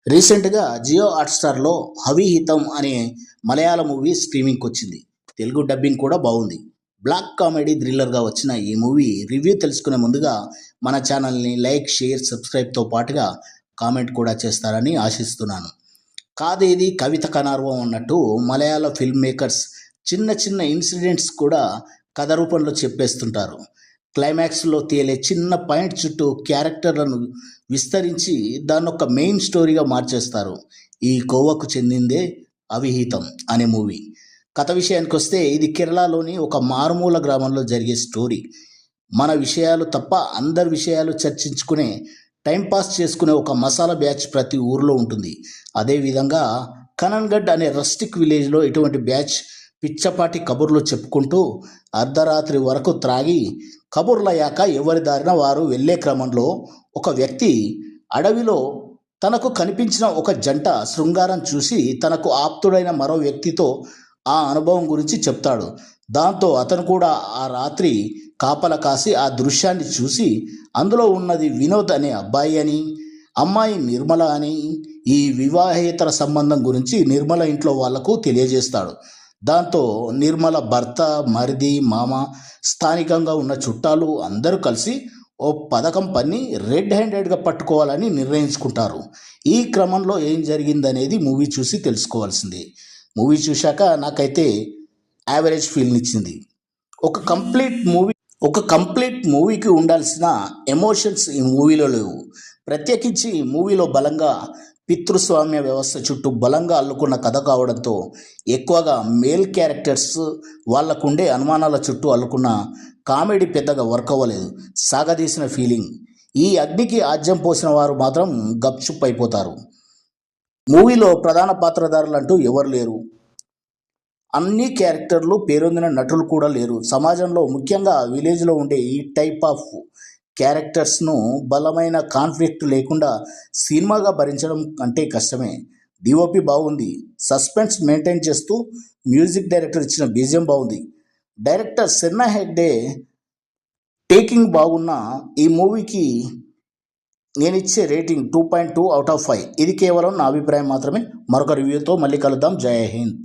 రీసెంట్గా జియో హాట్‌స్టార్‌లో 'అవిహితం' అనే మలయాళ మూవీ స్ట్రీమింగ్‌కి వచ్చింది. తెలుగు డబ్బింగ్ కూడా బాగుంది. బ్లాక్ కామెడీ థ్రిల్లర్‌గా వచ్చిన ఈ మూవీ రివ్యూ తెలుసుకునే ముందుగా మన ఛానల్‌ని లైక్, షేర్, సబ్స్క్రైబ్‌తో పాటుగా కామెంట్ కూడా చేస్తారని ఆశిస్తున్నాను. కాదేది కవిత కనార్వం అన్నట్టు మలయాళ ఫిల్మ్ మేకర్స్ చిన్న చిన్న ఇన్సిడెంట్స్ కూడా కథ రూపంలో చెప్పేస్తుంటారు. క్లైమాక్స్లో తేలే చిన్న పాయింట్ చుట్టూ క్యారెక్టర్లను విస్తరించి దాన్నొక మెయిన్ స్టోరీగా మార్చేస్తారు. ఈ కోవకు చెందిందే అవిహితం అనే మూవీ. కథ విషయానికి వస్తే ఇది కేరళలోని ఒక మారుమూల గ్రామంలో జరిగే స్టోరీ. మన విషయాలు తప్ప అందరి విషయాలు చర్చించుకునే, టైంపాస్ చేసుకునే ఒక మసాలా బ్యాచ్ ప్రతి ఊరిలో ఉంటుంది. అదేవిధంగా కనన్గఢ్ అనే రస్టిక్ విలేజ్లో ఇటువంటి బ్యాచ్ పిచ్చపాటి కబుర్లు చెప్పుకుంటూ అర్ధరాత్రి వరకు త్రాగి కబుర్లయ్యాక ఎవరి దారిన వారు వెళ్ళే క్రమంలో ఒక వ్యక్తి అడవిలో తనకు కనిపించిన ఒక జంట శృంగారం చూసి తనకు ఆప్తుడైన మరో వ్యక్తితో ఆ అనుభవం గురించి చెప్తాడు. దాంతో అతను కూడా ఆ రాత్రి కాపల కాసి ఆ దృశ్యాన్ని చూసి అందులో ఉన్నది వినోద్ అనే అబ్బాయి అని, అమ్మాయి నిర్మల అని, ఈ వివాహేతర సంబంధం గురించి నిర్మల ఇంట్లో వాళ్లకు తెలియజేస్తాడు. దాంతో నిర్మల భర్త, మరిది, మామ, స్థానికంగా ఉన్న చుట్టాలు అందరూ కలిసి ఓ పథకం పన్ని రెడ్ హ్యాండెడ్గా పట్టుకోవాలని నిర్ణయించుకుంటారు. ఈ క్రమంలో ఏం జరిగిందనేది మూవీ చూసి తెలుసుకోవాల్సిందే. మూవీ చూశాక నాకైతే యావరేజ్ ఫీల్ని ఇచ్చింది. ఒక కంప్లీట్ మూవీకి ఉండాల్సిన ఎమోషన్స్ ఈ మూవీలో లేవు. ప్రత్యేకించి మూవీలో బలంగా పితృస్వామ్య వ్యవస్థ చుట్టూ బలంగా అల్లుకున్న కథ కావడంతో ఎక్కువగా మేల్ క్యారెక్టర్స్ వాళ్ళకుండే అనుమానాల చుట్టూ అల్లుకున్న కామెడీ పెద్దగా వర్క్ అవ్వలేదు. సాగదీసిన ఫీలింగ్. ఈ అగ్నికి ఆజ్యం పోసిన వారు మాత్రం గప్చుప్ అయిపోతారు. మూవీలో ప్రధాన పాత్రధారులు అంటూ ఎవరు లేరు. అన్ని క్యారెక్టర్లు పేరొందిన నటులు కూడా లేరు. సమాజంలో ముఖ్యంగా విలేజ్లో ఉండే ఈ టైప్ ఆఫ్ క్యారెక్టర్స్ను బలమైన కాన్ఫ్లిక్ట్ లేకుండా సినిమాగా భరించడం అంటే కష్టమే. డిఓపి బాగుంది. సస్పెన్స్ మెయింటైన్ చేస్తూ మ్యూజిక్ డైరెక్టర్ ఇచ్చిన బీజిఎం బాగుంది. డైరెక్టర్ సెన్నా హెగ్డే టేకింగ్ బాగున్న ఈ మూవీకి నేనిచ్చే రేటింగ్ 2.2 అవుట్ ఆఫ్ 5. ఇది కేవలం నా అభిప్రాయం మాత్రమే. మరొక రివ్యూతో మళ్ళీ కలుద్దాం. జై హింద్.